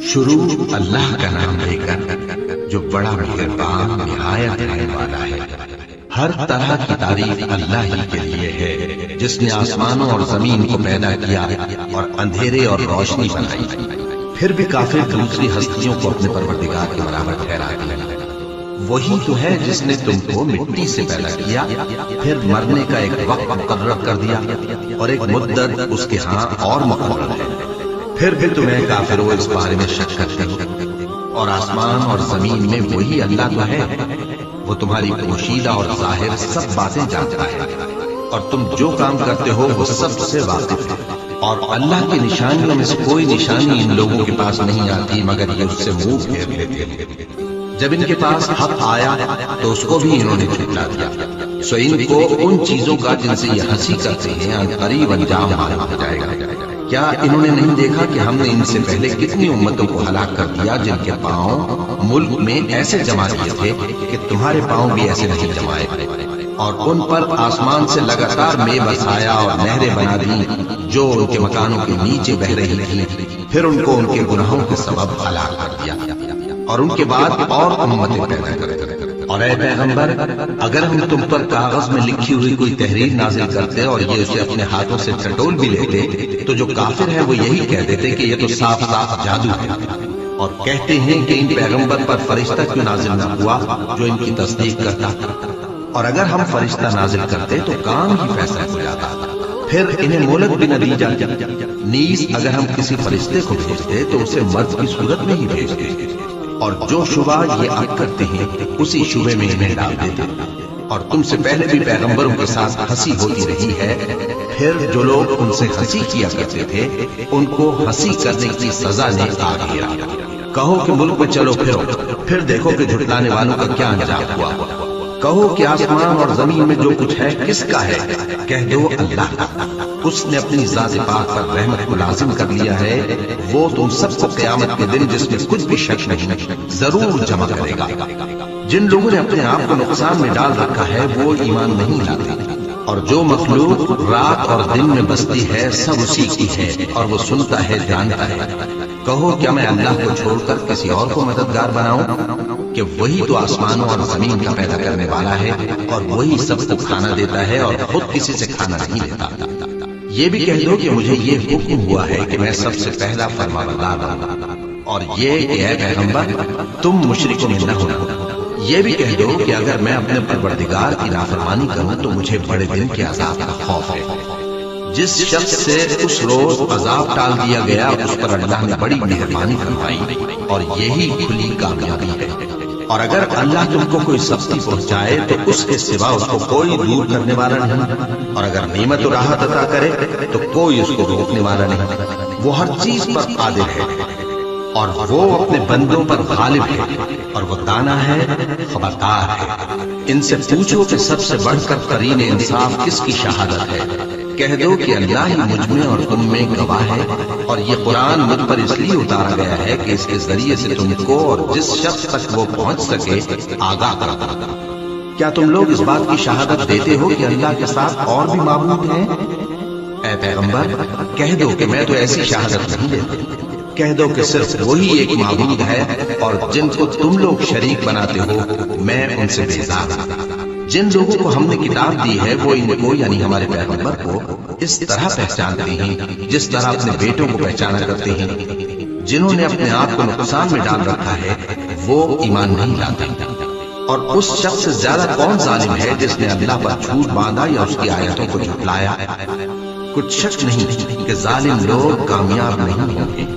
شروع اللہ کا نام لے کر جو بڑا مہربان نہایت رحم والا ہے۔ ہر طرح کی تعریف اللہ ہی کے لیے ہے جس نے آسمانوں اور زمین کو پیدا کیا اور اندھیرے اور روشنی بنائی، پھر بھی کافر دوسری ہستیوں کو اپنے پروردگار کے برابر ٹھہراتے ہیں۔ وہی تو ہے جس نے تم کو مٹی سے پیدا کیا، پھر مرنے کا ایک وقت مقرر کر دیا اور ایک مدت اس کے ہاں اور مقرر ہے، پھر بھی تمہیں کافروں اس بارے میں شک کرتے ہو۔ اور آسمان اور زمین میں وہی اللہ تو ہے، وہ تمہاری پوشیدہ اور ظاہر سب باتیں جانتا ہے، اور تم جو کام کرتے ہو وہ سب سے واقف ہے۔ اور اللہ کی نشانیوں میں سے کوئی نشانی ان لوگوں کے پاس نہیں آتی مگر یہ اس سے منہ پھیر لیتے ہیں۔ جب ان کے پاس حق آیا تو اس کو بھی انہوں نے جھٹلا دیا، سو ان کو ان چیزوں کا جن سے یہ ہنسی کرتے ہیں ان قریب انجام معلوم ہو جائے گا۔ کیا انہوں نے نہیں دیکھا کہ ہم نے ان سے پہلے کتنی امتوں کو ہلاک کر دیا جن کے پاؤں ملک میں ایسے جما دیے تھے کہ تمہارے پاؤں بھی ایسے نہیں جمائے، اور ان پر آسمان سے لگاتار میں بسایا اور نہریں بنا دی جو ان کے مکانوں کے نیچے بہ رہی تھی، پھر ان کو ان کے گناہوں کے سبب ہلاک کر دیا، اور ان کے بعد اور امتیں پیدا کر دی۔ اور اے پیغمبر، اگر ہم تم پر کاغذ میں لکھی ہوئی کوئی تحریر نازل کرتے اور یہ اسے اپنے ہاتھوں سے ٹٹول بھی لیتے تو جو کافر ہے وہ یہی کہہ دیتے کہ یہ تو صاف صاف جادو ہے، اور کہتے ہیں کہ ان پیغمبر پر فرشتہ کیوں نازل نہ ہوا جو ان کی تصدیق کرتا، اور اگر ہم فرشتہ نازل کرتے تو کام ہی فیصلہ ہو جاتا، پھر انہیں مہلت بھی نہ دی جاتی۔ نیز اگر ہم کسی فرشتے کو بھیجتے تو اسے مرد کی صورت میں ہی بھیجتے، اور جو شبہ یہ اب کرتے ہیں اسی شبے میں انہیں ڈال دیتے۔ اور تم سے پہلے بھی پیغمبروں کے ساتھ ہنسی ہوتی رہی ہے، پھر جو لوگ ان سے ہنسی کیا کرتے تھے ان کو ہنسی کرنے کی سزا نے آ گھیرا۔ کہو کہ ملک میں چلو پھرو، پھر دیکھو کہ جھٹلانے والوں کا کیا انجام ہوا۔ کہو کہ آسمان اور زمین میں جو کچھ ہے کس کا ہے، کہہ دو اللہ کا، اس نے اپنی ذات پاک پر رحمت کو لازم کر لیا ہے، وہ تم سب کو قیامت کے دن جس میں کچھ بھی شک نہیں ضرور جمع کرے گا۔ جن لوگوں نے اپنے آپ کو نقصان میں ڈال رکھا ہے وہ ایمان نہیں لاتے، اور جو مخلوق رات اور دن میں بستی ہے سب اسی کی ہے، اور وہ سنتا ہے جانتا ہے۔ کہو کیا میں اللہ کو چھوڑ کر کسی اور کو مددگار بناؤں کہ وہی تو آسمانوں اور زمین کا پیدا کرنے والا ہے، اور وہی سب کو کھانا دیتا ہے اور خود کسی سے کھانا نہیں لیتا۔ یہ بھی کہہ دو کہ مجھے یہ حکم ہوا ہے کہ میں سب سے پہلا فرمانبردار ہوں، اور یہ کہ اے پیغمبر تم مشرکوں میں نہ ہونا۔ یہ بھی کہہ دو کہ اگر میں اپنے پروردگار کی نافرمانی کروں تو مجھے بڑے دن کے عذاب کا خوف ہے۔ جس شخص سے اس روز عذاب ٹال دیا گیا اس پر اللہ نے بڑی مہربانی فرمائی، اور یہی کھلی کامیابی ہے۔ اور اگر اللہ تم کو کوئی سختی پہنچائے تو اس کے سوا اس کو کوئی دور کرنے والا نہیں، اور اگر نعمت و راحت عطا کرے تو کوئی اس کو روکنے والا نہیں۔ وہ ہر چیز پر قادر ہے، اور وہ اپنے بندوں پر غالب ہے، اور وہ دانا ہے، خبردار ہے۔ ان سے پوچھو کہ سب سے بڑھ کر قرین انصاف کس کی شہادت ہے، کہہ دو کہ اللہ ہی مجھ میں اور تم میں گواہ ہے، اور یہ قرآن مجھ پر اس لیے اتارا گیا ہے کہ اس کے ذریعے سے تم کو اور جس شخص تک وہ پہنچ سکے آگاہ کرتا۔ کیا تم لوگ اس بات کی شہادت دیتے ہو کہ اللہ کے ساتھ اور بھی معبود ہیں؟ اے پیغمبر کہہ دو کہ میں تو ایسی شہادت نہیں دیتا، کہہ دو کہ صرف وہی ایک معبود ہے، اور جن کو تم لوگ شریک بناتے ہو میں ان سے بیزار ہوں۔ جن لوگوں کو ہم نے کتاب دی ہے وہ ان کو یعنی ہمارے پیغمبر کو اس طرح پہچانتے ہیں جس طرح اپنے بیٹوں کو پہچانا کرتے ہیں۔ جنہوں نے اپنے آپ کو نقصان میں ڈال رکھا ہے وہ ایمان نہیں لاتے۔ اور اس شخص سے زیادہ کون ظالم ہے جس نے اللہ پر جھوٹ باندھا یا اس کی آیتوں کو جھٹلایا؟ کچھ شک نہیں کہ ظالم لوگ کامیاب نہیں ہوں گے۔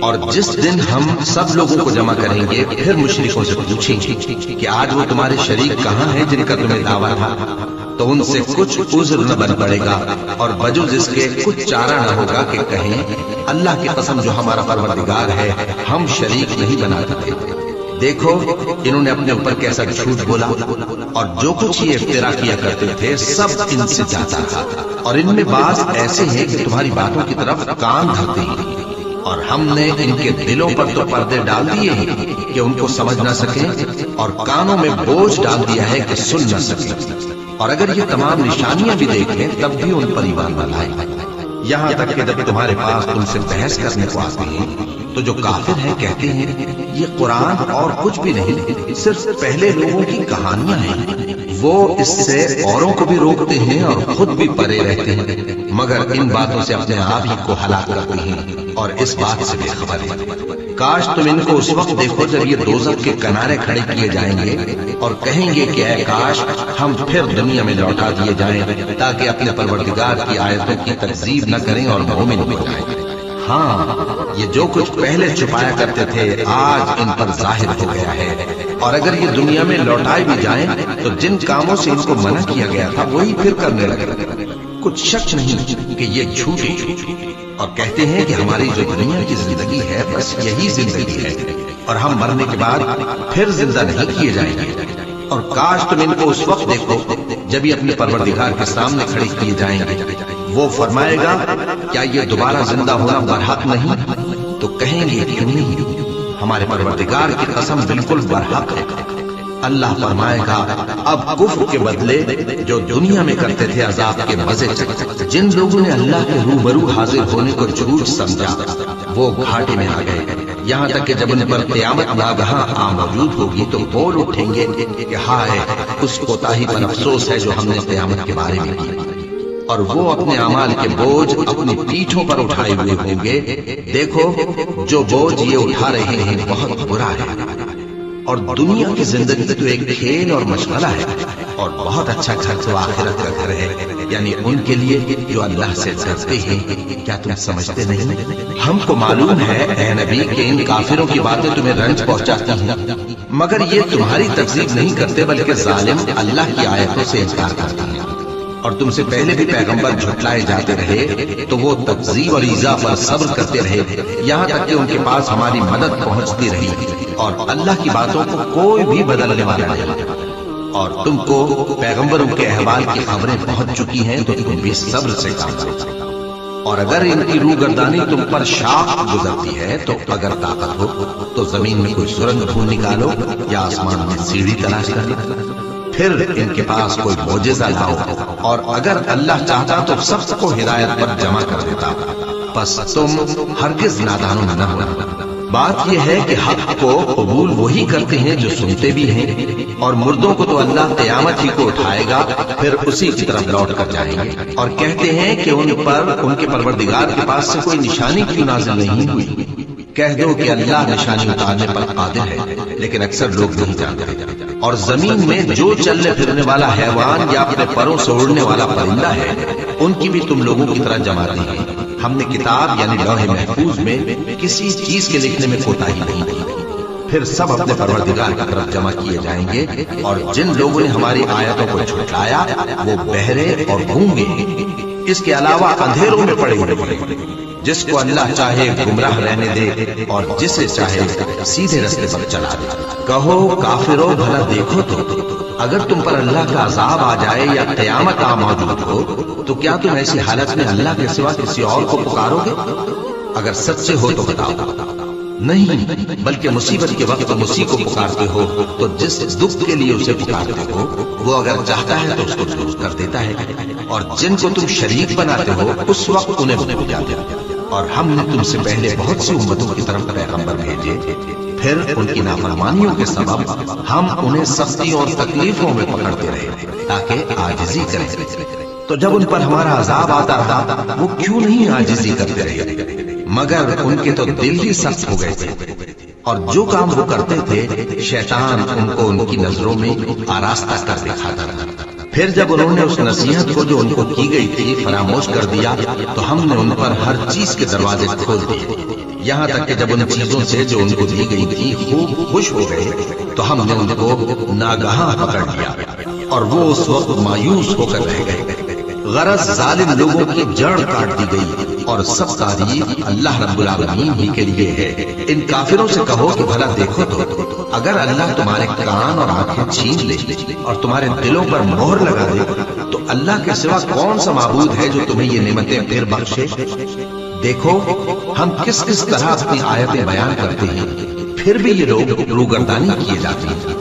اور جس دن ہم سب لوگوں کو جمع کریں گے پھر مشرکوں سے پوچھیں گے کہ آج وہ تمہارے شریک کہاں ہیں جن کا تمہیں دعویٰ تھا، تو ان سے کچھ عذر نہ بن پڑے گا، اور بجز اس کے کچھ چارہ نہ ہوگا کہ کہیں اللہ کی قسم جو ہمارا پروردگار ہے ہم شریک نہیں بناتے تھے۔ دیکھو انہوں نے اپنے اوپر کیسا جھوٹ بولا، اور جو کچھ یہ افترا کیا کرتے تھے سب ان سے جاتا تھا، اور ان میں بعض ایسے ہیں کہ تمہاری باتوں کی طرف کان دھرتے ہیں، اور ہم نے ان کے دلوں پر تو پردے ڈال دیے ہیں کہ ان کو سمجھ نہ سکیں، اور کانوں میں بوجھ ڈال دیا ہے کہ سن نہ سکیں، اور اگر یہ تمام نشانیاں بھی دیکھیں تب بھی ان پر ایمان نہ لائیں، یہاں تک کہ جب تمہارے پاس تم سے بحث کرنے کو آتے ہیں تو جو کافر ہیں کہتے ہیں یہ قرآن اور کچھ بھی نہیں، صرف پہلے لوگوں کی کہانیاں ہیں۔ وہ اس سے اوروں کو بھی روکتے ہیں اور خود بھی پرے رہتے ہیں، مگر ان باتوں سے اپنے آپ ہی کو ہلاک کرتے ہیں اور اس بات سے بے خبر ہیں۔ کاش تم ان کو اس وقت دیکھو جب یہ دوزخ کے کنارے کھڑے کیے جائیں گے اور کہیں گے کہ اے کاش ہم پھر دنیا میں لوٹا دیے جائیں تاکہ اپنے پروردگار کی آیتوں کی تکذیب نہ کریں اور مومن ہو جائیں۔ ہاں، یہ جو کچھ پہلے چھپایا کرتے تھے آج ان پر ظاہر ہو گیا ہے، اور اگر یہ دنیا میں لوٹائے بھی جائیں تو جن کاموں سے ان کو منع کیا گیا تھا وہی پھر کرنے لگے۔ کچھ شک نہیں کہ یہ جھوٹے اور کہتے ہیں کہ ہماری جو دنیا کی زندگی ہے بس یہی زندگی ہے اور ہم مرنے کے بعد پھر زندہ نہیں کیے جائیں گے۔ اور کاش تم ان کو اس وقت دیکھو جب یہ اپنے پروردگار کے سامنے کھڑے کیے جائیں گے، وہ فرمائے گا کیا یہ دوبارہ زندہ ہونا برحق نہیں؟ تو کہیں گے کیوں نہیں، ہمارے پروردگار کی قسم بالکل برحق ہے۔ اللہ فرمائے گا اب کفر کے بدلے جو دنیا میں کرتے تھے عذاب کے مزے چکھو۔ جن لوگوں نے اللہ کے روبرو حاضر ہونے کو جھوٹ سمجھا وہ گھاٹے میں آ گئے، یہاں تک کہ جب ان پر قیامت ناگہاں آ موجود ہوگی تو بول اٹھیں گے کہ ہائے اس کوتاہی پر افسوس ہے جو ہم نے قیامت کے بارے میں کی، اور وہ اپنے اعمال کے بوجھ اپنی پیٹھوں پر اٹھائے ہوئے ہوں گے۔ دیکھو جو بوجھ یہ اٹھا رہے ہیں بہت برا ہے، اور دنیا کی زندگی تو ایک کھیل اور مشغلہ ہے، اور بہت اچھا گھر تو آخرت کا گھر ہے، یعنی ان کے لیے جو اللہ سے ڈرتے ہیں۔ کیا تم سمجھتے نہیں؟ ہم کو معلوم ہے اے نبی کہ ان کافروں کی باتیں تمہیں رنج پہنچاتی ہیں، مگر یہ تمہاری تکذیب نہیں کرتے بلکہ ظالم اللہ کی آیتوں سے انکار کرتے ہیں، اور تم سے پہلے بھی پیغمبر جھٹلائے جاتے رہے تو وہ تکذیب اور ایذا پر صبر کرتے رہے، یہاں تک کہ ان کے پاس ہماری مدد پہنچتی رہی، اور اللہ کی باتوں کو کوئی بھی بدلنے والا نہیں۔ اور تم کو پیغمبروں کے احوال کی خبریں پہنچ چکی ہیں تو تم بھی صبر سے کام کرو، اور اگر ان کی روح گردانی تم پر شاخ گزرتی ہے تو اگر طاقت ہو تو زمین میں کوئی سرنگ ڈھونڈ نکالو یا آسمان میں سیڑھی تلاش کر لو، پھر ان کے پاس کوئی معجزہ لاؤ، اور اگر اللہ چاہتا تو سب کو ہدایت پر جمع کر دیتا، بس تم ہرگز نادانوں نہ ہونا۔ بات یہ ہے کہ حق کو قبول وہی کرتے ہیں جو سنتے بھی ہیں، اور مردوں کو تو اللہ قیامت ہی کو اٹھائے گا پھر اسی کی طرف لوٹ کر جائیں گے، اور کہتے ہیں کہ ان پر ان کے پروردگار کے پاس سے کوئی نشانی کیوں نازل نہیں ہوئی؟ کہہ دو کہ اللہ نشانی اتارنے پر قادر ہے، لیکن اکثر لوگ نہیں جانتے۔ اور زمین میں جو چلنے پھرنے والا حیوان یا اپنے پروں سے اڑنے والا پرندہ ہے ان کی بھی تم لوگوں کی طرح جمع دی ہے۔ ہم نے کتاب یعنی لوح محفوظ میں کسی چیز کے لکھنے میں کوتاہی نہیں کی، پھر سب اپنے پروردگار کی طرف جمع کیے جائیں گے، اور جن لوگوں نے ہماری آیتوں کو جھٹلایا وہ بہرے اور گونگے ہیں، اس کے علاوہ اندھیروں میں پڑے ہوئے ہیں۔ جس کو اللہ چاہے گمراہ رہنے دے اور جسے چاہے سیدھے رستے پر چلا دے۔ کہو کافرو بھلا دیکھو تو اگر تم پر اللہ کا عذاب آ جائے یا قیامت آ موجود ہو تو کیا تم ایسی حالت میں اللہ کے سوا کسی اور کو پکارو گے؟ اگر سچے ہو تو بتاؤ۔ نہیں، بلکہ مصیبت کے وقت تم اسی کو پکارتے ہو، تو جس دکھ کے لیے اسے پکارتے ہو وہ اگر چاہتا ہے تو اس کو دور کر دیتا ہے، اور جن کو تم شریک بناتے ہو اس وقت انہیں بھول جاتے ہو۔ اور ہم نے تم سے پہلے بہت سی امتوں کی طرف پیغمبر بھیجے، پھر ان کی نافرمانیوں کے سبب ہم انہیں سختیوں اور تکلیفوں میں پکڑتے رہے تاکہ عاجزی کریں، تو جب ان پر ہمارا عذاب آتا تھا وہ کیوں نہیں عاجزی کرتے رہے؟ مگر ان کے تو دل ہی سخت ہو گئے تھے، اور جو کام وہ کرتے تھے شیطان ان کو ان کی نظروں میں آراستہ کر دکھاتا تھا۔ پھر جب انہوں نے اس نصیحت کو جو ان کو کی گئی تھی فراموش کر دیا تو ہم نے ان پر ہر چیز کے دروازے کھول دیے، یہاں تک کہ جب ان چیزوں سے جو ان کو دی گئی تھی خوب خوش ہو گئے تو ہم نے ان کو ناگہاں پکڑ لیا، اور وہ اس وقت مایوس ہو کر رہ گئے۔ غرض ظالم لوگوں کی جڑ کاٹ دی گئی، اور سب تعریف اللہ رب العالمین ہی کے لیے ہے۔ ان کافروں سے کہو کہ بھلا دیکھو تو اگر اللہ تمہارے کان اور آنکھیں چھین لے اور تمہارے دلوں پر مہر لگا دے تو اللہ کے سوا کون سا معبود ہے جو تمہیں یہ نعمتیں پھر بخشے؟ دیکھو ہم کس کس طرح اپنی آیتیں بیان کرتے ہیں، پھر بھی یہ لوگ روگردانی کیے جاتے ہیں۔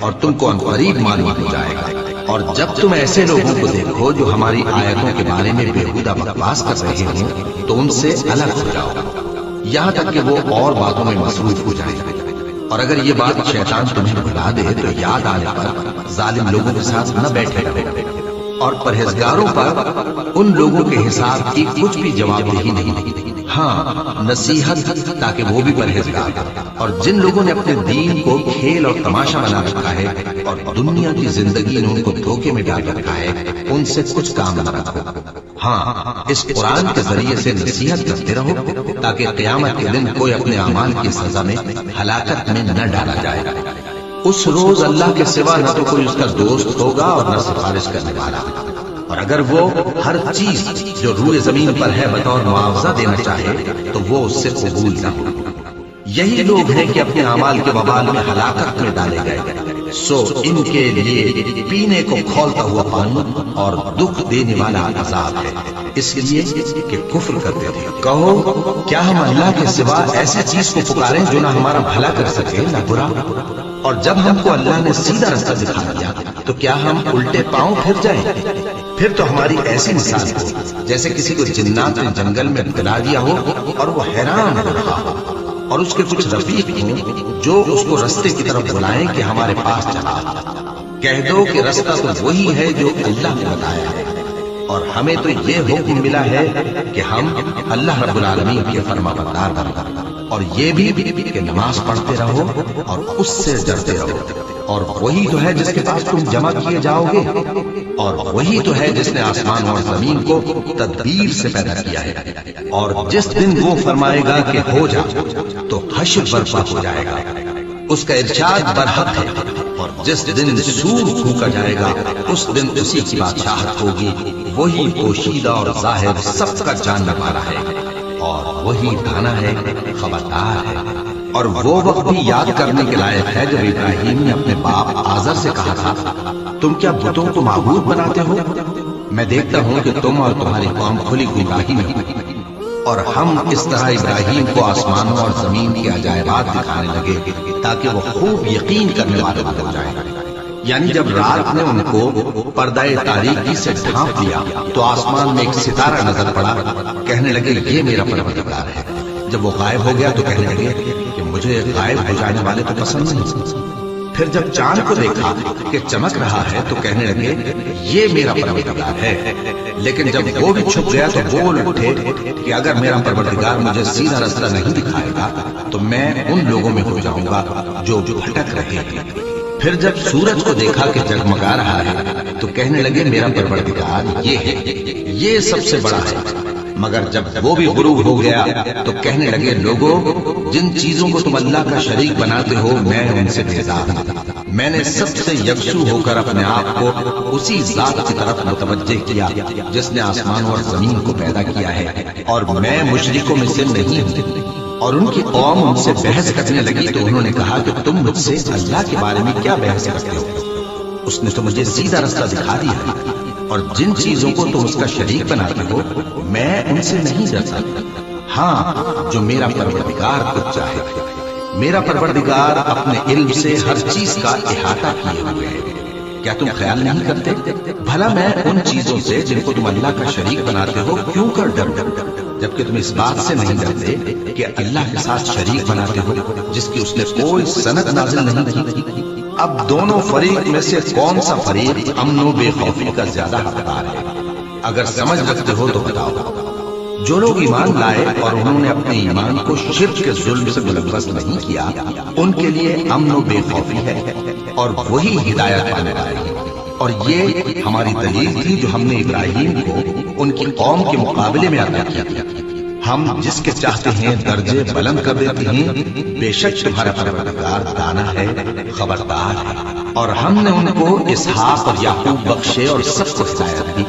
اور تم کو عنقریب معلوم ہو جائے گا۔ اور جب تم ایسے لوگوں کو دیکھو جو ہماری آیتوں کے بارے میں بےہودہ بکواس کر رہے ہوں تو ان سے الگ ہو جاؤ، یہاں تک کہ وہ اور باتوں میں مصروف ہو جائیں۔ اور اگر یہ بات شیطان تمہیں بھلا دے تو یاد آنے پر ظالم لوگوں کے ساتھ نہ بیٹھے رہو، اور پرہیزگاروں پر ان لوگوں کے حساب کی کچھ بھی جواب دہی نہیں، ہاں نصیحت تاکہ وہ بھی پرہیزگار ہوں۔ اور جن لوگوں نے اپنے دین کو کھیل اور تماشا بنا رکھا ہے اور دنیا کی زندگی نے ان کو دھوکے میں ڈال رکھا ہے، ان سے کچھ کام نہ رکھو، ہاں اس قرآن کے ذریعے سے نصیحت کرتے رہو تاکہ قیامت کے دن کوئی اپنے اعمال کی سزا میں ہلاکت میں نہ ڈالا جائے۔ اس روز اللہ کے سوا نہ تو کوئی اس کا دوست ہوگا اور نہ سفارش کرنے والا، اور اگر وہ ہر چیز جو روئے زمین پر ہے بطور معاوضہ دینا چاہے تو وہ اس سے قبول نہ ہو۔ یہی لوگ ہیں کہ اپنے اعمال کے وبال میں ہلاکت میں ڈالے گئے، سو ان کے لیے پینے کو کھولتا ہوا پانی اور دکھ دینے والا عذاب ہے، اس لیے کہ کفر کرتے تھے۔ کہو کیا ہم اللہ کے سوا ایسی چیز کو پکاریں جو نہ ہمارا بھلا کر سکے نہ برا؟ اور جب ہم کو اللہ نے سیدھا رستہ دکھا دیا تو کیا ہم الٹے پاؤں پھر جائیں؟ پھر تو ہماری ایسی مثال ہو جیسے کسی کو جنات نے جنگل میں بلا دیا ہو اور وہ حیران ہو رہا ہو، اور اس کے کچھ رفیق ہوں جو اس کو رستے کی طرف بلائیں کہ ہمارے پاس چلا۔ کہہ دو کہ رستہ تو وہی ہے جو اللہ نے بتایا ہے، اور ہمیں تو یہ حکم ملا ہے کہ ہم اللہ رب العالمین کے فرما بردار بنیں، اور یہ بھی کہ نماز پڑھتے رہو اور اس سے ڈرتے رہو، اور وہی تو ہے جس کے پاس تم جمع کیے جاؤ گے، اور وہی تو ہے جس نے آسمان اور زمین کو تدبیر سے پیدا کیا ہے، اور جس دن وہ فرمائے گا کہ ہو جا تو حشر برپا ہو جائے گا، اس کا ارشاد برحق ہے، اور جس دن سور پھونکا جائے گا اس دن اسی کی بادشاہت ہوگی، وہی پوشیدہ اور ظاہر سب کا جاننے والا ہے، اور وہی دانا ہے، خبردار ہے۔ اور وہ وقت بھی یاد کرنے کے لائق ہے جب ابراہیم نے اپنے باپ آزر سے کہا تھا، تم کیا بتوں کو معبود بناتے ہو؟ میں دیکھتا ہوں کہ تم اور تمہاری قوم کھلی گمراہی میں ہو۔ اور ہم اس طرح ابراہیم کو آسمانوں اور زمین کے عجائبات دکھانے لگے تاکہ وہ خوب یقین کرنے والے ہو جائیں۔ یعنی جب رات نے ان کو پردہ تاریکی سے ڈھانپ لیا تو آسمان میں ایک ستارہ نظر پڑا، کہنے لگے یہ میرا پروردگار ہے۔ جب وہ غائب ہو گیا تو کہنے لگے کہ مجھے غائب ہو جانے والے تو پسند نہیں۔ پھر جب چاند کو دیکھا کہ چمک رہا ہے تو کہنے لگے یہ میرا پروردگار ہے۔ لیکن جب وہ بھی چھپ گیا تو بول اٹھے کہ اگر میرا پروردگار مجھے سیدھا رستہ نہیں دکھائے گا تو میں ان لوگوں میں ہو جاؤں گا جو بھٹک رہے ہیں۔ پھر جب سورج کو دیکھا کہ جگمگا رہا ہے تو کہنے لگے میرا پروردگار یہ ہے، یہ سب سے بڑا ہے۔ مگر جب وہ بھی غروب ہو گیا تو کہنے لگے لوگوں، جن چیزوں کو تم اللہ کا شریک بناتے ہو میں ان سے بیزار ہوں۔ میں نے سب سے یکسو ہو کر اپنے آپ کو اسی ذات کی طرف متوجہ کیا جس نے آسمان اور زمین کو پیدا کیا ہے، اور میں مشرکوں میں سے نہیں ہوں۔ اور ان کی قوم ان سے بحث کرنے لگی تو انہوں نے کہا کہ تم مجھ سے اللہ کے بارے میں کیا بحث کرتے ہو؟ اس نے تو مجھے سیدھا رستہ دکھا دیا ہے، اور جن چیزوں کو تم اس کا شریک بناتے ہو میں ان سے نہیں ڈرتا، ہاں جو میرا پروردگار کچھ چاہے۔ میرا پروردگار اپنے علم سے ہر چیز کا احاطہ کیے ہوئے ہے۔ کیا تم خیال نہیں کرتے بھلا میں ان چیزوں سے جن کو تم اللہ کا شریک بناتے ہو کیوں کر ڈر جبکہ تم اس بات سے نہیں ڈرتے کہ اللہ کے ساتھ شریک بناتے ہو جس کی اس نے کوئی سند نازل نہیں کی؟ اب دونوں فریق میں سے کون سا فریق امن و بے خوفی کا زیادہ حقدار ہے؟ اگر سمجھ رکھتے ہو تو بتاؤ۔ جو لوگ ایمان لائے اور انہوں نے اپنے ایمان کو شرک کے ظلم سے ملوث نہیں کیا ان کے لیے امن و بے خوفی ہے، اور وہی ہدایت پانے والے ہیں۔ اور یہ ہماری دلیل تھی جو ہم نے ابراہیم کو ان کی قوم کے مقابلے میں عطا کی تھی۔ ہم جس کے چاہتے ہیں درجے بلند کر دیتے ہیں، بے شک تمہارا پروردگار دانا ہے، خبردار ہے۔ اور ہم نے ان کو اسحاق اور یعقوب بخشے اور سب کو ہدایت دی،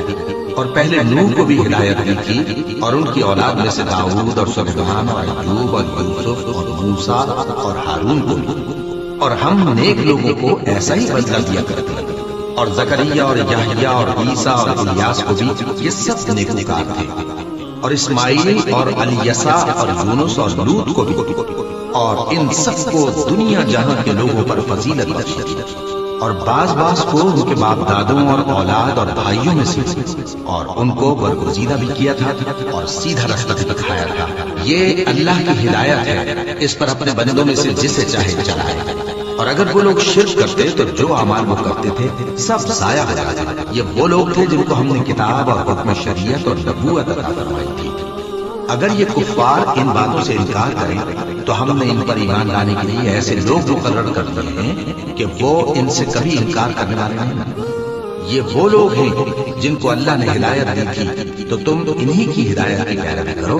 اور پہلے نوح کو بھی ہدایت دی تھی، اور ان کی اولاد میں سے داؤد اور سلیمان اور ایوب اور یوسف اور موسیٰ اور ہارون کو بھی، اور ہم نیک لوگوں کو ایسا ہی بدلہ دیا کرتے ہیں۔ اور زکریا اور یحییٰ اور عیسیٰ اور الیاس کو بھی، یہ سب نیکوکار تھے، اور اسماعیل اور الیسع اور یونس اور لوط کو بھی، اور ان سب کو دنیا جہاں کے لوگوں پر فضیلت بخشی تھی، اور بعض کو ان کے باپ دادوں اور اولاد اور بھائیوں میں سے، اور ان کو برگزیدہ بھی کیا تھا اور سیدھا رستہ بھی دکھایا تھا۔ یہ اللہ کی ہدایت ہے، اس پر اپنے بندوں میں سے جسے چاہے چلائے۔ اور اگر وہ لوگ شرک کرتے تو جو اعمال وہ کرتے تھے سب ضائع ہو جاتے۔ یہ وہ لوگ تھے جن کو ہم نے کتاب اور حکم شریعت اور نبوت عطا فرمائی تھی۔ اگر یہ کفار ان باتوں سے انکار کریں تو ہم نے ان پر ایمان لانے کے لیے ایسے لوگ مقرر کر دیے ہیں کہ وہ ان سے کبھی انکار کرنے والے نہیں۔ یہ وہ لوگ ہیں جن کو اللہ نے ہدایت دی تھی، تو تم انہی کی ہدایت کی پیروی کرو۔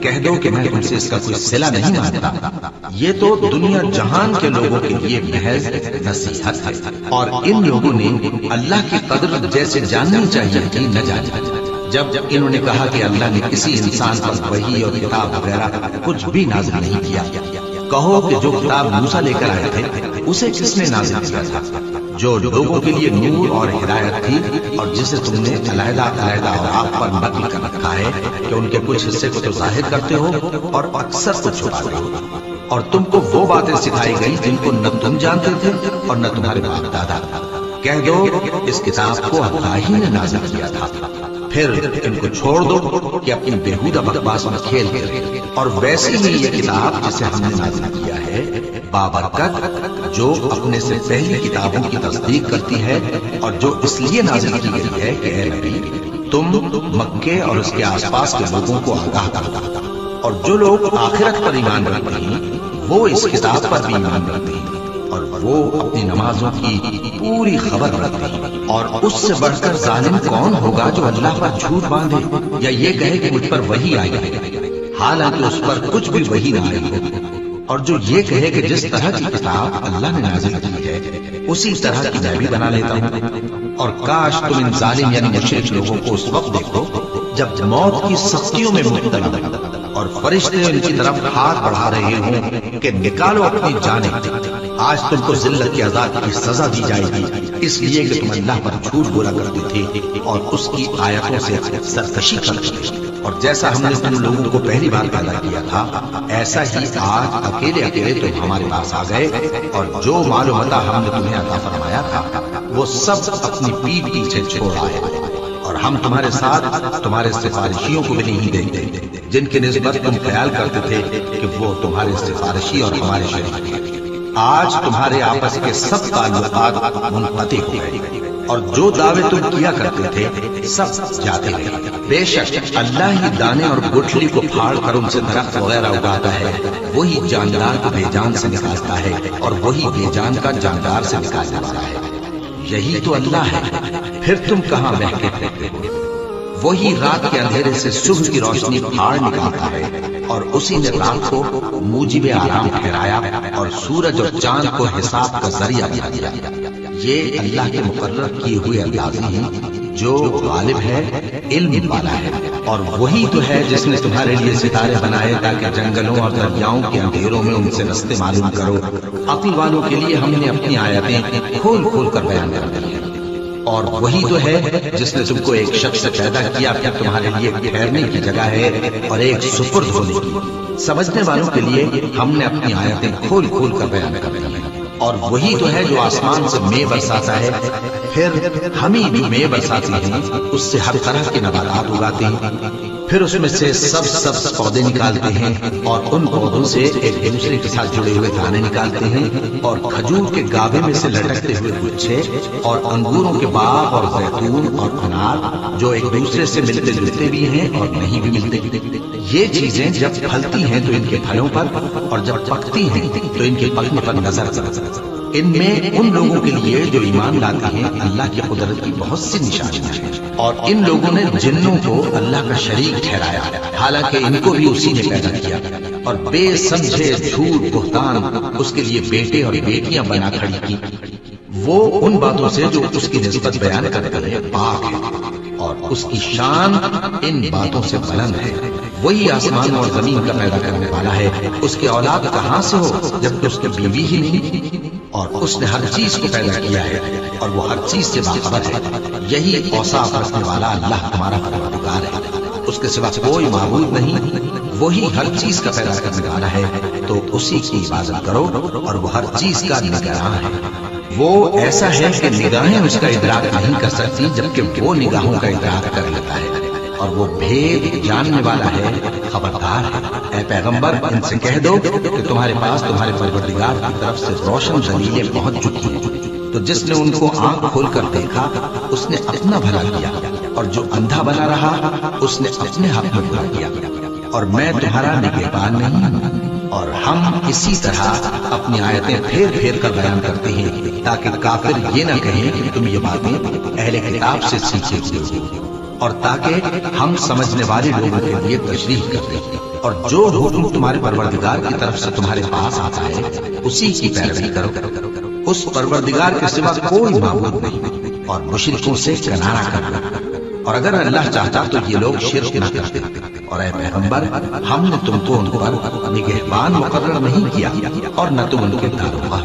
کہہ دو کہ میں تم سے اس کا کوئی صلہ نہیں مانتا۔ یہ تو دنیا جہان کے لوگوں کے لیے محض نصیحت ہے، اور ان لوگوں نے اللہ کی قدر جیسے جاننی چاہیے تھی نہ جانی۔ جب انہوں نے کہا کہ اللہ نے کسی انسان پر وحی اور کتاب وغیرہ کچھ بھی نازل نہیں کیا، کہو کہ جو کتاب موسیٰ لے کر آئے تھے اسے کس نے نازل کیا تھا، جو لوگوں کے لیے نور اور ہدایت تھی، اور جسے تم نے علیحدہ اور آپ پر نقل کر رکھا ہے کہ ان کے کچھ حصے کو تو ظاہر کرتے ہو اور اکثر کو چھپاتے ہو۔ اور تم کو وہ باتیں سکھائی گئی جن کو نہ تم جانتے تھے اور نہ تمہارے باپ دادا۔ کہہ دو اس کتاب کو اللہ ہی نے نازل کیا تھا۔ پھر ان کو چھوڑ دو کہ اپنی بےہودہ بکواس میں کھیل کریں، اور ویسے ہی یہ کتاب جسے ہم نے نازل کیا ہے بابرکت، جو اپنے سے پہلی کتابوں کی تصدیق کرتی ہے، اور جو اس لیے نازل کی گئی ہے کہ اے نبی تم مکے اور اس کے آس پاس کے لوگوں کو آگاہ کرو، اور جو لوگ آخرت پر ایمان رکھتے ہیں وہ اس کتاب پر بھی ایمان رکھتے ہیں، اور وہ اپنی نمازوں کی پوری خبر رکھتے ہیں۔ اور اس سے بڑھ کر ظالم کون ہوگا جو اللہ پر جھوٹ باندھے یا یہ کہے کہ مجھ پر وحی آئی ہے حالانکہ اس پر کچھ بھی وحی نہ آئی ہو، اور جو یہ کہے کہ جس طرح کی کتاب اللہ نے نازل کی ہے اسی طرح کی میں بھی بنا لیتا ہوں۔ اور کاش تم ان ظالم یعنی مشرک لوگوں کو اس وقت دیکھو جب موت کی سختیوں میں مبتلا اور فرشتے ان کی طرف ہاتھ بڑھا رہے ہوں کہ نکالو اپنی جانیں، آج تم کو ذلت کے عذاب کی سزا دی جائے گی، اس لیے کہ تم اللہ پر جھوٹ بولا کرتے تھے اور اس کی آیتوں سے سرکشی کرتے تھے۔ اور جیسا ہم نے تم لوگوں کو پہلی بار پیدا کیا تھا ایسا ہی آج اکیلے اکیلے تم ہمارے پاس آ گئے، اور جو مال و متاع ہم نے تمہیں عطا فرمایا تھا وہ سب اپنی پیٹھ پیچھے چھوڑ آئے، اور ہم تمہارے ساتھ تمہارے سفارشیوں کو بھی نہیں دیتے جن کی نسبت تم خیال کرتے تھے کہ وہ تمہارے سفارشی اور ہمارے شریک ہیں۔ آج تمہارے آپس کے سب تعلقات منقطع ہو گئے، اور جو دعوے تم کیا کرتے تھے سب جاتے ہیں۔ بے شک اللہ ہی دانے اور گٹھلی کو پھاڑ کر ان سے درخت وغیرہ اگاتا ہے، وہی جاندار کو بے جان سے نکالتا ہے اور وہی بے جان کا جاندار سے نکالنے والا ہے۔ یہی تو اللہ ہے، پھر تم کہاں بہکے پھرتے ہو؟ وہی رات کے اندھیرے سے صبح کی روشنی پھاڑ نکالتا ہے، اور اسی نے رات کو موجب آرام ٹھہرایا اور سورج اور چاند کو حساب کا ذریعہ بنا دیا۔ یہ اللہ کے مقرر کیے ہوئے اندازے ہیں، جو غالب ہے، علم والا ہے، اور وہی تو ہے جس نے تمہارے لیے ستارے بنائے تاکہ جنگلوں اور دریاؤں کے اندھیروں میں ان سے رستے معلوم کرو۔ عقل والوں کے لیے ہم نے اپنی آیتیں کھول کھول کر بیان کر دی ہیں۔ اور وہی تو ہے جس نے تم کو ایک شخص سے پیدا کیا کہ تمہارے لیے ٹھہرنے کی جگہ ہے اور ایک سپرد ہونے کی۔ سمجھنے والوں کے لیے ہم نے اپنی آیتیں کھول کھول کر بیان کر دی ہیں۔ اور وہی تو ہے جو آسمان سے مے برساتا ہے، پھر ہم ہی جو مے برساتے ہیں اس سے ہر طرح کے نباتات اگاتے ہیں، پھر اس میں سے سب پودے نکالتے ہیں، اور ان پودوں سے ایک دوسرے کے ساتھ جڑے ہوئے دانے نکالتے ہیں، اور کھجور کے گابے میں سے لٹکتے ہوئے گچھے، اور انگوروں کے باغ اور زیتون اور انار جو ایک دوسرے سے ملتے جلتے بھی ہیں اور نہیں بھی ملتے۔ یہ چیزیں جب پھلتی ہیں تو ان کے پھلوں پر، اور جب پکتی ہیں تو ان کے پکنے پر نظر کرتا۔ ان میں ان لوگوں کے لیے جو ایمان لاتے ہیں اللہ کی قدرت کی بہت سی نشانیاں ہیں، اور ان لوگوں نے جنوں کو اللہ کا شریک ٹھہرایا حالانکہ ان کو بھی اسی نے پیدا کیا، اور بے سمجھے جھوٹ بہتان اس کے لیے بیٹے اور بیٹیاں بنا کھڑی کی۔ وہ ان باتوں سے جو اس کی نسبت بیان کرتے ہیں پاک ہے، اور اس کی شان ان باتوں سے بلند ہے۔ وہی آسمان اور زمین کا پیدا کرنے والا ہے، اس کے اولاد کہاں سے ہو جبکہ اس کی بیوی ہی نہیں؟ اور اس نے ہر چیز کو پیدا کیا ہے اور وہ ہر چیز سے باخبر ہے۔ یہی اوصاف رکھنے والا اللہ تمہارا پروردگار ہے، اس کے سوا کوئی معبود نہیں، وہی ہر چیز کا پیدا کرنے والا ہے، تو اسی کی عبادت کرو، اور وہ ہر چیز کا نگراں ہے۔ وہ ایسا ہے کہ نگاہیں اس کا ادراک نہیں کر سکتی، جبکہ وہ نگاہوں کا ادراک کر لیتا ہے، اور وہ بھید جاننے والا ہے، خبردار ہے۔ اے پیغمبر، ان سے کہہ دو کہ تمہارے پاس تمہارے پروردگار کی طرف سے روشن دلیلیں پہنچ چکی ہیں، تو جس نے ان کو آنکھ کھول کر دیکھا اس نے اپنا بھلا کیا، اور جو اندھا بنا رہا اس نے اپنے حق میں برا کیا، اور میں تمہارا نگہبان نہیں ہوں۔ اور ہم اسی طرح اپنی آیتیں پھیر پھیر کر بیان کرتے ہیں، تاکہ کافر یہ نہ کہیں کہ تم یہ باتیں اہل کتاب سے سیکھے ہوئے ہو، اور تاکہ ہم سمجھنے والے لوگوں کے لیے تشریح کر دیں، اور جو حکم تمہارے پروردگار کی طرف سے تمہارے پاس آتا ہے اسی کی پیروی کرو، اس پروردگار کے سوا کوئی معبود نہیں، اور مشرکوں سے کنارہ کرو، اور اگر اللہ چاہتا تو یہ لوگ شرک نہ کرتے۔ اور اے پیغمبر، ہم نے تم کو ان پر نگہبان مقرر نہیں کیا، اور نہ تم ان کے داروغہ۔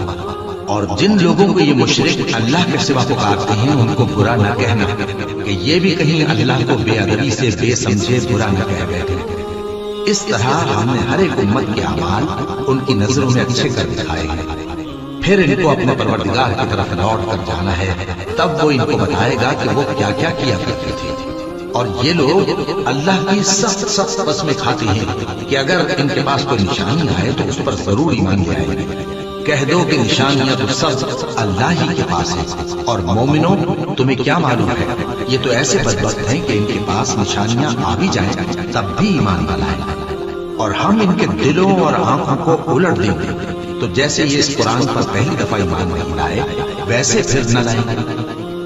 اور جن لوگوں کو یہ مشرک اللہ کے سوا پکارتے ہیں ان کو برا نہ کہنا، کہ یہ بھی کہیں اللہ کو بے ادبی سے بے سمجھے برا نہ کہہ بیٹھے۔ اس طرح ہم نے ہر ایک امت کے اعمال ان کی نظروں میں اچھے کر دکھائے ہیں، پھر ان کو اپنے پروردگار کی طرف لوٹ کر جانا ہے، تب وہ ان کو بتائے گا کہ وہ کیا کیا کیا کرتے تھے۔ اور یہ لوگ اللہ کی سخت سخت قسمیں کھاتے ہیں کہ اگر ان کے پاس کوئی نشانی آئے تو اس پر ضرور ایمان لے آئے۔ کہہ دو کہ نشانیاں تو سب اللہ ہی کے پاس ہیں، اور مومنوں تمہیں کیا معلوم ہے، یہ تو ایسے بدبخت ہیں کہ ان کے پاس نشانیاں آ بھی جائیں تب بھی ایمان نہ لائیں، اور ہم ان کے دلوں اور آنکھوں کو الٹ دیں گے، تو جیسے یہ اس قرآن پر پہلی دفعہ ایمان نہیں لائے ویسے پھر نہ لائیں،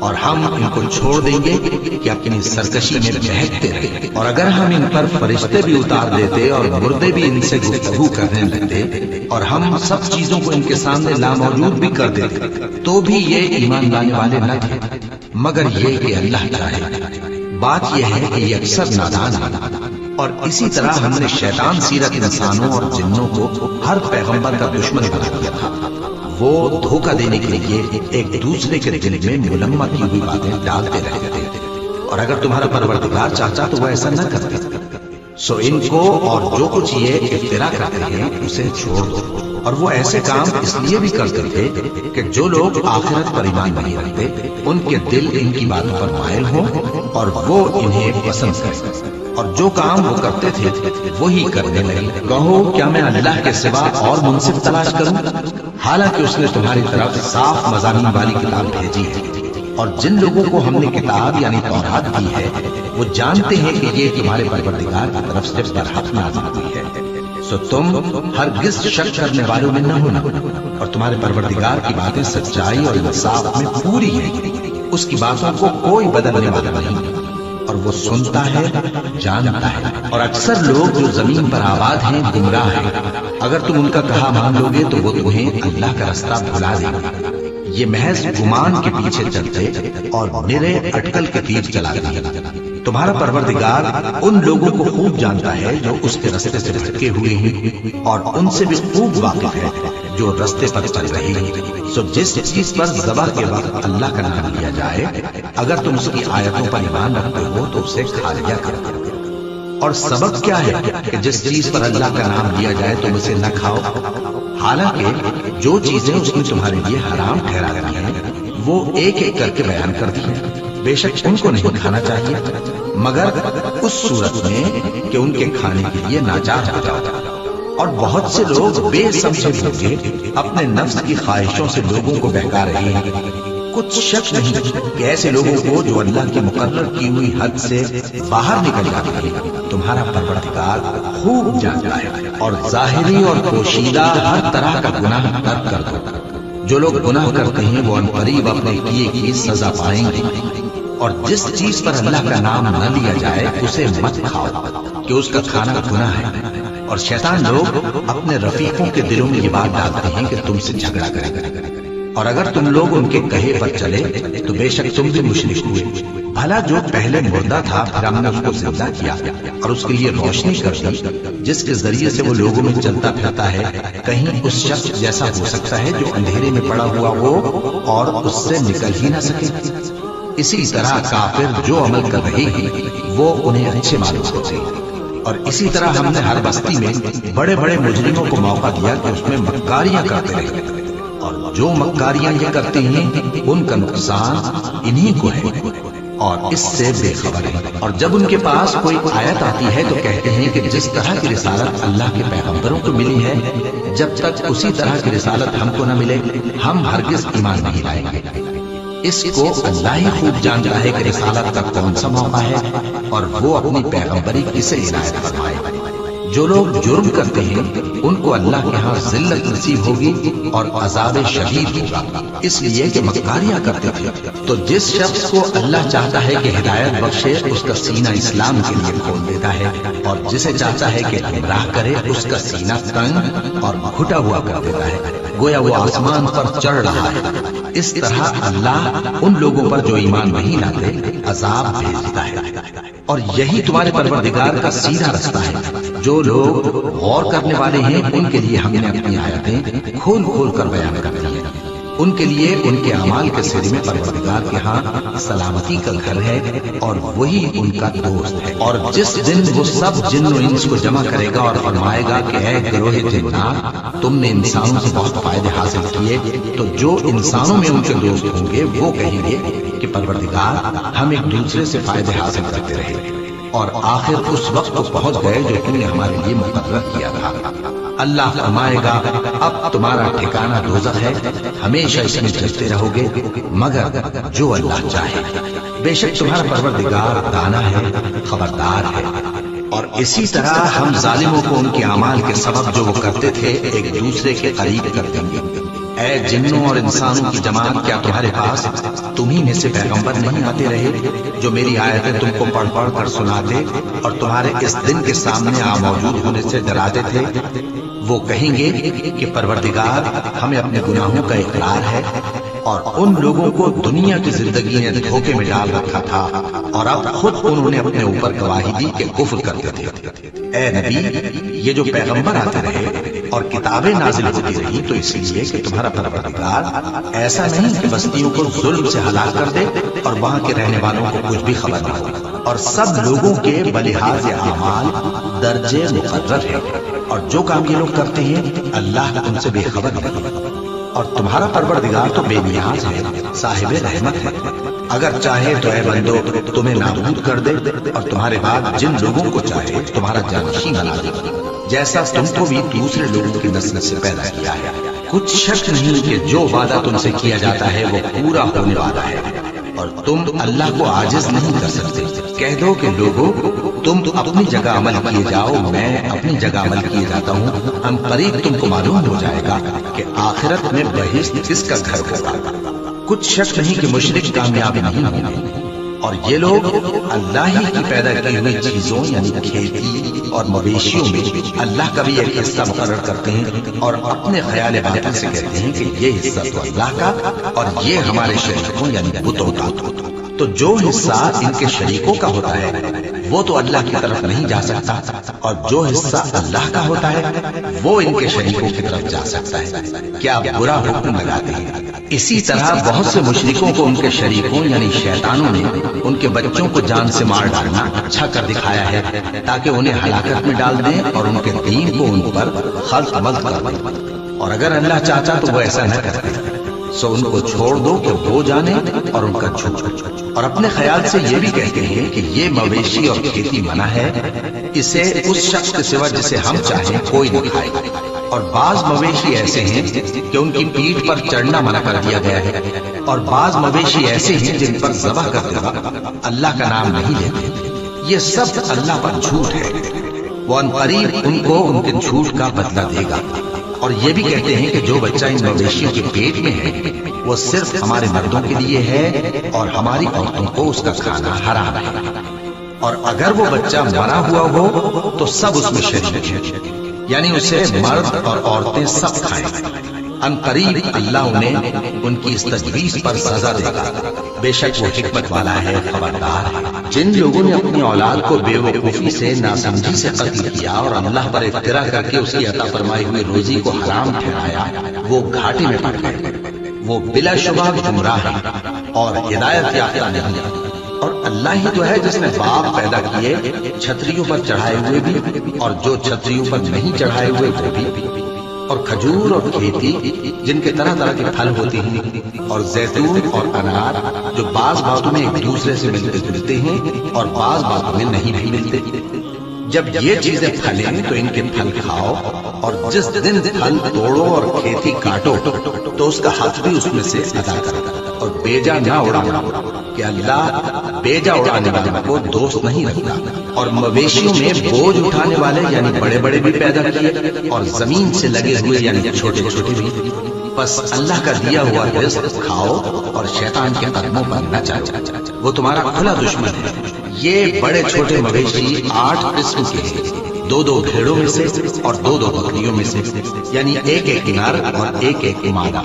اور ہم ان کو چھوڑ دیں گے کہ اپنی سرکشی میں بہکتے رہیں۔ اور اگر ہم ان پر فرشتے بھی اتار دیتے اور مردے بھی ان سے گفتگو کرنے لگتے، اور ہم سب چیزوں کو ان کے سامنے لاموجود بھی کر دیتے، تو بھی یہ ایمان لانے والے نہ تھے، مگر یہ کہ اللہ چاہے۔ بات یہ ہے کہ یہ اکثر نادان ہیں، اور اسی طرح ہم نے شیطان سیرت انسانوں اور جنوں کو ہر پیغمبر کا دشمن بنا دیا تھا۔ وہ دھوکہ دینے کے لیے ایک دوسرے کے دل میں ملمہ کی ہوئی باتیں ڈالتے رہتے تھے، اور اگر تمہارا پروردگار چاہتا تو وہ ایسا نہ کرتے۔ سو ان کو اور جو کچھ یہ افترا کرتے ہیں اسے چھوڑ دو۔ اور وہ ایسے کام اس لیے بھی کرتے تھے کہ جو لوگ آخرت پر ایمان نہیں رکھتے ان کے دل ان کی باتوں پر مائل ہوں اور وہ انہیں پسند کریں، اور جو کام وہ کرتے تھے وہی کرنے لگے۔ کہو کیا میں اللہ کے سوا اور منصف تلاش کروں، حالانکہ اس نے تمہاری طرف صاف مضامین والی کتاب بھیجی ہے، اور جن لوگوں کو ہم نے کتاب یعنی تورات دی ہے وہ جانتے ہیں کہ یہ تمہارے پروردگار کی طرف سے برحق نازل ہوئی ہے، سو تم ہرگز شک کرنے والوں میں نہ ہونا، اور تمہارے پروردگار کی باتیں سچائی اور انصاف میں پوری ہیں، اس کی باتوں کو کوئی بدلنے والا نہیں، اور وہ سنتا ہے جانتا ہے۔ اور اکثر لوگ جو زمین پر آباد ہیں گمراہ ہیں، اگر تم ان کا کہا مان لو گے تو وہ تمہیں اللہ کا رستہ بھلا دیں گے، یہ محض گمان کے پیچھے چلتے اور نرے اٹکل کے تیر چلاتے ہیں۔ تمہارا پروردگار ان لوگوں کو خوب جانتا ہے جو اس کے رستے سے بھٹکے ہوئے ہیں، اور ان سے بھی خوب واقف ہے جو رستے پر چل رہے ہیں۔ سو جس چیز پر ذبح کے وقت اللہ کا نام لیا جائے، اگر تم اس کی آیتوں پر ایمان رکھتے ہو تو اسے کھا لیا کرو۔ اور سبب کیا ہے کہ جس چیز پر اللہ کا نام لیا جائے تم اسے نہ کھاؤ، حالانکہ جو چیزیں اس نے تمہارے لیے حرام ٹھہرا دی ہیں وہ ایک ایک کر کے بیان کر دی ہیں۔ بے شک ان کو نہیں کھانا چاہیے مگر اس صورت میں کہ ان کے کھانے کے لیے ناچار ہو جاؤ۔ اور بہت سے لوگ بے سمجھے ہوئے اپنے نفس کی خواہشوں سے لوگوں کو بہکا رہے ہیں۔ کچھ شک نہیں کہ ایسے لوگوں کو جو اللہ کی مقرر کی ہوئی حد سے باہر نکل جاتے ہیں تمہارا پروردگار خوب جانتا ہے، اور ظاہری اور پوشیدہ ہر طرح کا گناہ ترک کر دو۔ جو لوگ گناہ کرتے ہیں وہ عنقریب اپنے کیے کی سزا پائیں گے۔ اور جس چیز پر اللہ کا نام نہ لیا جائے اسے مت کھاؤ کہ اس کا کھانا گناہ ہے۔ اور شیطان لوگ اپنے رفیقوں کے دلوں میں یہ بات ڈالتے ہیں کہ تم سے جھگڑا کریں، اور اگر تم لوگ ان کے کہے پر چلے تو بے شک تم بھی مشرک ہوئے۔ بھلا جو پہلے مردہ تھا پھر ہم نے اس کو زندہ کیا اور اس کے لیے روشنی کر دی جس کے ذریعے سے وہ لوگوں میں چلتا پھرتا ہے، کہیں اس شخص جیسا ہو سکتا ہے جو اندھیرے میں پڑا ہوا ہو اور اس سے نکل ہی نہ سکے؟ اسی طرح کافر جو عمل کر رہے ہیں وہ انہیں اچھے معلوم ہوتے ہیں، اور اسی طرح ہم نے ہر بستی میں بڑے بڑے مجرموں کو موقع دیا کہ اس میں مکاریاں کرتے رہے، اور جو مکاریاں یہ کرتے ہیں ان کا نقصان انہی کو ہے اور اس سے بے خبر ہے۔ اور جب ان کے پاس کوئی آیت آتی ہے تو کہتے ہیں کہ جس طرح کی رسالت اللہ کے پیغمبروں کو ملی ہے، جب تک اسی طرح کی رسالت ہم کو نہ ملے ہم ہرگز ایمان نہیں لائیں گے۔ اس کو اللہ ہی خوب جانتا ہے کہ رسالت کا کون سا موقع ہے اور وہ اپنی پیغمبری کسے عنایت فرمائے۔ جو لوگ جرم کرتے ہیں ان کو اللہ کے ہاں ذلت نصیب ہوگی اور عذاب شدید ہوگا، اس لیے کہ مکاریاں کرتے تھے۔ تو جس شخص کو اللہ چاہتا ہے کہ ہدایت بخشے اس کا سینہ اسلام کے لیے کھول دیتا ہے، اور جسے چاہتا ہے کہ گمراہ کرے اس کا سینہ تنگ اور گھٹا ہوا کر دیتا ہے، گویا وہ آسمان پر چڑھ رہا ہے۔ اس طرح اللہ ان لوگوں پر جو ایمان نہیں لاتے عذاب بھیجتا ہے، اور یہی تمہارے پروردگار کا سیدھا رستہ ہے۔ جو لوگ غور کرنے والے ہیں ان کے لیے ہم نے اپنی آیتیں کھول کھول کر بیان کر دی ہیں۔ ان کے لیے ان کے اعمال کے سلسلے میں پروردگار کے ہاں سلامتی کا گھر ہے اور وہی ان کا دوست ہے۔ اور جس دن وہ سب جن و انس کو جمع کرے گا اور فرمائے گا کہ اے گروہ جنات، تم نے انسانوں سے بہت فائدے حاصل کیے، تو جو انسانوں میں ان کے دوست ہوں گے وہ کہیں گے کہ پروردگار ہم ایک دوسرے سے فائدے حاصل کرتے رہے اور آخر اس وقت کو پہنچ گئے جو تم نے ہمارے لیے مقرر کیا تھا۔ اللہ فرمائے گا اب تمہارا ٹھکانہ دوزخ ہے، ہمیشہ اس میں جلتے رہو گے مگر جو اللہ چاہے، بے شک تمہارا پروردگار دانا ہے، خبردار ہے۔ اور اسی طرح ہم ظالموں کو ان کے اعمال کے سبب جو وہ کرتے تھے ایک دوسرے کے قریب کر دیں گے۔ اے جنوں اور انسانوں کی جماعت، کیا تمہارے پاس تمہیں میں سے پیغمبر نہیں آتے رہے جو میری آیتیں تم کو پڑھ پڑھ کر سناتے اور تمہارے اس دن کے سامنے موجود ہونے سے ڈراتے تھے؟ وہ کہیں گے کہ پروردگار ہمیں اپنے گناہوں کا اقرار ہے، اور ان لوگوں کو دنیا کی زندگی نے دھوکے میں ڈال رکھا تھا اور اب خود انہوں نے اپنے اوپر گواہی دی کہ کفر کرتے تھے۔ اے نبی، یہ جو پیغمبر آتے رہے اور کتابیں نازل ہوتی رہی تو اس لیے کہ تمہارا پروردگار ایسا نہیں کہ بستیوں کو ظلم سے ہلاک کر دے اور وہاں کے رہنے والوں کو کچھ بھی خبر نہ ہو، اور سب لوگوں کے بلحاظ اعمال درجے مقرر ہے، اور جو کام یہ لوگ کرتے ہیں اللہ ان سے بے خبر نہیں۔ اور تمہارا پروردگار تو بے نیاز ہے، صاحب رحمت ہے، اگر چاہے تو اے بندو تمہیں نابود کر دے اور تمہارے بعد جن لوگوں کو چاہے تمہارا جانشین بنا دے، جیسا تم کو بھی دوسرے لوگوں کی نسل سے پیدا کیا ہے۔ کچھ شک نہیں کہ جو وعدہ تم سے کیا جاتا ہے وہ پورا ہونے والا ہے، اور تم اللہ کو عاجز نہیں کر سکتے۔ کہہ دو کہ لوگوں تم اپنی جگہ عمل کیے جاؤ، میں اپنی جگہ عمل کیے جاتا ہوں، ہم قریب تم کو معلوم ہو جائے گا کہ آخرت میں بہشت کس کا گھر ہوگا۔ کچھ شک نہیں کہ مشرک کامیاب نہیں ہوں گے، اور یہ لوگ اللہ ہی کی پیدا کی ہوئی چیزوں یعنی کھیتی اور مویشیوں میں اللہ کا بھی ایک حصہ مقرر کرتے ہیں اور اپنے خیال باطن سے کہتے ہیں کہ یہ حصہ تو اللہ کا اور یہ ہمارے شریکوں یعنی بتوں کا۔ تو جو حصہ ان کے شریکوں کا ہوتا ہے وہ تو اللہ کی طرف نہیں جا سکتا، اور جو حصہ اللہ کا ہوتا ہے وہ ان کے شریکوں کی طرف جا سکتا ہے۔ کیا برا حکم لگاتے ہیں؟ اسی طرح بہت سے مشرکوں کو ان کے شریکوں یعنی شیطانوں نے ان کے بچوں کو جان سے مار ڈالنا اچھا کر دکھایا ہے تاکہ انہیں ہلاکت میں ڈال دیں اور ان کے دین کو ان پر خلط ملط کر دیں، اور اگر اللہ چاہتا تو وہ ایسا نہ کرتے۔ سو ان کو چھوڑ دو کہ وہ جانے اور ان کا چھوڑ، اور اپنے خیال سے یہ بھی کہتے ہیں کہ یہ مویشی اور کھیتی منع ہے، اسے اس شخص کے سوا جسے ہم چاہیں کوئی نہ کھائے، اور بعض مویشی ایسے ہیں کہ ان کی پیٹھ پر چڑھنا منع کر دیا گیا ہے، اور بعض مویشی ایسے ہیں جن پر ذبح کرتے وقت اللہ کا نام نہیں لیتے۔ یہ سب اللہ پر جھوٹ ہے، وہ عنقریب ان کو ان کے جھوٹ کا بدلہ دے گا۔ اور یہ بھی کہتے ہیں کہ جو بچہ ان مویشیوں کے پیٹ میں ہے وہ صرف ہمارے مردوں کے لیے ہے اور ہماری عورتوں کو اس کا کھانا حرام ہے، اور اگر وہ بچہ مرا ہوا ہو تو سب اس میں شریک ہیں، یعنی اسے مرد اور عورتیں سب کھائیں۔ عنقریب اللہ انہیں ان کی اس تجویز پر سزا دے گا، بے شک وہ حکمت والا ہے، خبردار ہے۔ جن لوگوں نے اپنی اولاد کو بے وقوفی سے ناسمجھی سے قتل کیا اور اللہ پر افترا کر کے اس کی عطا فرمائی ہوئی روزی کو حرام ٹھہرایا، وہ گھاٹے میں پڑ گئے، وہ بلا شبہ گمراہ ہیں اور ہدایت یافتہ نہیں۔ اور اللہ ہی تو ہے جس نے باغ پیدا کیے چھتریوں پر چڑھائے ہوئے بھی اور جو چھتریوں پر نہیں چڑھائے ہوئے وہ بھی، اور کھجور اور کھیتی جن کے طرح طرح کے پھل ہوتے ہیں، اور زیتون اور انار جو بعض باتوں میں ایک دوسرے سے ملتے جلتے ہیں اور بعض باتوں میں نہیں بھی ملتے۔ جب یہ چیزیں پھلیں تو ان کے پھل کھاؤ، اور جس دن پھل توڑو اور کھیتی کاٹو تو اس کا حق بھی اس میں سے ادا کرو، اور بیجا نہ اڑانا، کہ اللہ بیجا اڑانے والے کو دوست نہیں رکھتا۔ اور مویشیوں میں بوجھ اٹھانے والے یعنی بڑے بڑے بھی پیدا کیے، اور زمین سے لگے ہوئے یعنی چھوٹے چھوٹے بھی۔ بس اللہ کا دیا ہوا رزق کھاؤ اور شیطان کے قدموں پر نہ چلو، وہ تمہارا کھلا دشمن ہے۔ یہ بڑے چھوٹے مویشی 8 قسم کے ہیں، 2 بھیڑوں میں سے اور 2 بکریوں میں سے، یعنی ایک نر اور ایک مادہ۔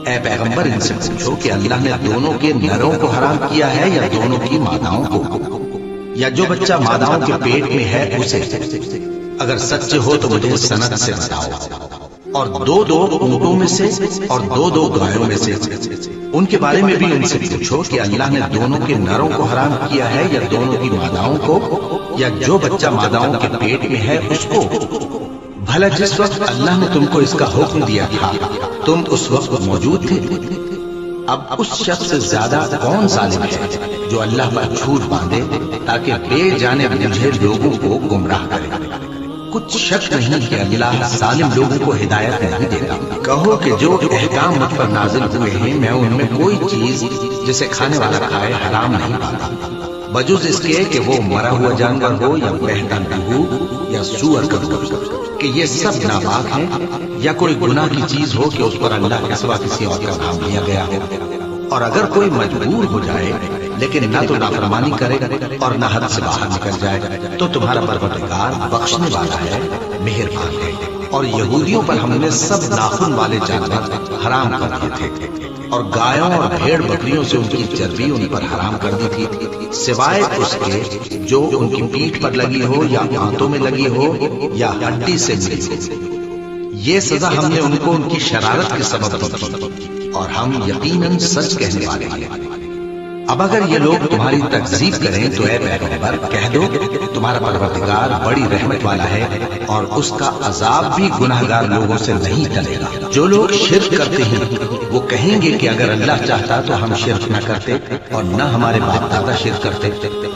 اے پیغمبر ان سے پوچھو کہ اللہ نے دونوں کے نروں کو حرام کیا ہے یا دونوں کی ماداؤں کو، یا جو بچہ ماداؤں کے پیٹ میں ہے اسے؟ اگر سچے ہو تو مجھے سند سے بتاؤ۔ اور 2 اونٹوں میں سے اور 2 گایوں میں سے، ان کے بارے میں بھی ان سے پوچھو کہ اللہ نے دونوں کے نروں کو حرام کیا ہے یا دونوں کی ماداؤں کو، یا جو بچہ ماداؤں کے پیٹ میں ہے اس کو؟ بھلا جس وقت اللہ نے تم کو اس کا حکم دیا تھا تم اس وقت موجود تھے؟ اب اس شخص سے زیادہ کون ظالم ہے جو اللہ پر جھوٹ باندھے تاکہ بے جانے بوجھے لوگوں کو گمراہ کرے؟ کچھ شک نہیں کہ اللہ ظالم لوگوں کو ہدایت نہیں دیتا۔ کہو کہ جو احکام مجھ پر نازل ہوئے ہیں میں ان میں کوئی چیز جسے کھانے والا کھائے حرام نہیں پاتا، بجز اس کے کہ وہ مرا ہوا جانور ہو یا بہتا لہو یا سور کا گوشت، کہ یہ سب ناپاک ہیں، یا کوئی گناہ کی چیز ہو کہ اس پر اللہ کے سوا کسی اور کا نام لیا گیا ہو۔ اور اگر کوئی مجبور ہو جائے لیکن نہ تو نافرمانی کرے اور نہ حد سے باہر نکل جائے تو تمہارا پروردگار بخشنے والا ہے، مہربان ہے۔ اور یہودیوں پر ہم نے سب ناخن والے جانور حرام کر دیے تھے، اور گایوں اور بھیڑ بکریوں سے ان کی چربی ان پر حرام کر دی تھی، سوائے اس کے جو ان کی پیٹھ پر لگی ہو یا آنتوں میں لگی ہو یا ہڈی سے ملی ہو۔ یہ سزا ہم نے ان کو ان کی شرارت کے سبب دی، اور ہم یقیناً سچ کہنے والے ہیں۔ اب اگر یہ لوگ تمہاری تکذیب کریں تو اے پیغمبر کہہ دو تمہارا پروردگار بڑی رحمت والا ہے، اور اس کا عذاب بھی گناہگار لوگوں سے نہیں ٹلے گا۔ جو لوگ شرک کرتے ہیں وہ کہیں گے کہ اگر اللہ چاہتا تو ہم شرک نہ کرتے، اور نہ ہمارے باپ دادا شرک کرتے،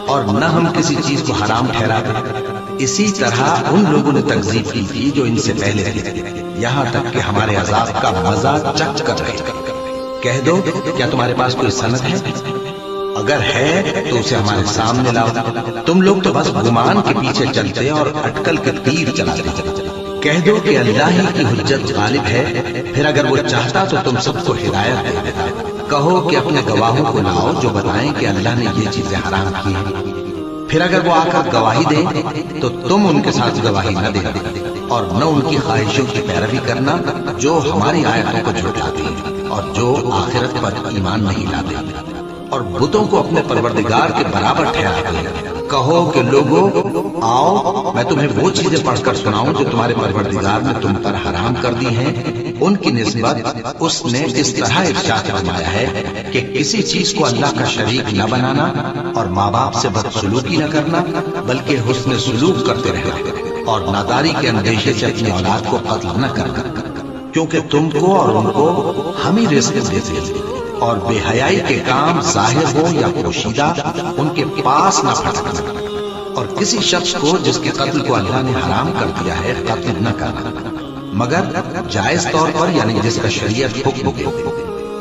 اور نہ ہم کسی چیز کو حرام ٹھہراتے۔ اسی طرح ان لوگوں نے تکذیب کی تھی جو ان سے پہلے تھے، یہاں تک کہ ہمارے عذاب کا مزہ چکھ کر رہے۔ کہہ دو کیا تمہارے پاس کوئی سند ہے؟ اگر ہے تو اسے ہمارے سامنے لاؤ۔ تم لوگ تو بس گمان کے پیچھے چلتے اور اٹکل کے تیر چلاتے۔ کہہ دو کہ اللہ ہی کی حجت غالب ہے، پھر اگر وہ چاہتا تو تم سب کو ہدایت دے دیتا۔ کہو کہ اپنے گواہوں کو لاؤ جو بتائیں کہ اللہ نے یہ چیزیں حرام کی ہیں، پھر اگر وہ آ کر گواہی دیں تو تم ان کے ساتھ گواہی نہ دینا، اور نہ ان کی خواہشوں کی پیروی کرنا جو ہماری آیتوں کو جھٹلاتے ہیں اور جو آخرت پر ایمان نہیں لاتے، اور بتوں کو اپنے پروردگار کے برابر ٹھہراتے ہیں۔ کہو کہ لوگوں آؤ میں تمہیں وہ چیزیں پڑھ کر سناؤں جو تمہارے پروردگار نے تم پر حرام کر دی ہیں۔ ان کی نسبت اس نے اس طرح ارشاد فرمایا ہے کہ کسی چیز کو اللہ کا شریک نہ بنانا، اور ماں باپ سے بدسلوکی نہ کرنا بلکہ حسن سلوک کرتے رہنا، اور ناداری کے اندیشے سے اپنی اولاد کو قتل نہ کرنا، کیونکہ تم کو اور ان کو ہم ہی رزق دیتے ہیں۔ اور بے حیائی کے کام ظاہر ہو یا پوشیدہ ان کے پاس نہ پھٹکنا، اور کسی شخص کو جس کے قتل کو اللہ نے حرام کر دیا ہے قتل نہ کرنا، مگر جائز طور پر یعنی جس کا شریعت حکم دے۔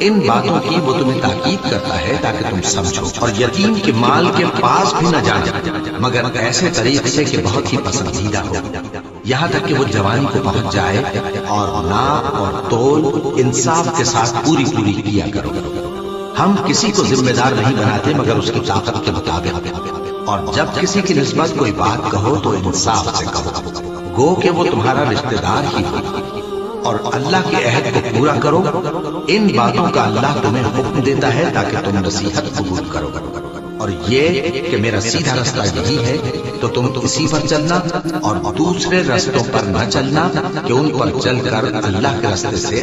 ان باتوں کی وہ تمہیں تاکید کرتا ہے تاکہ تم سمجھو، اور یتیم کے مال کے پاس بھی نہ جانا مگر ایسے طریقے سے کہ بہت ہی پسندیدہ ہو، یہاں تک کہ وہ جوانی کو پہنچ جائے، اور ناپ اور تول انصاف کے ساتھ پوری کیا کرو۔ ہم کسی کو ذمہ دار نہیں بناتے مگر اس کی طاقت کے مطابق، اور جب کسی کی نسبت کوئی بات کہو تو انصاف سے کہو، گو کہ وہ تمہارا رشتہ دار ہی ہو، اور اللہ کے عہد کو پورا کرو۔ ان باتوں کا اللہ تمہیں حکم دیتا ہے تاکہ تم نصیحت قبول کرو، اور یہ کہ میرا سیدھا رستہ یہی ہے تو تم اسی پر چلنا، اور دوسرے رستوں پر نہ چلنا کہ ان پر چل کر اللہ کے راستے سے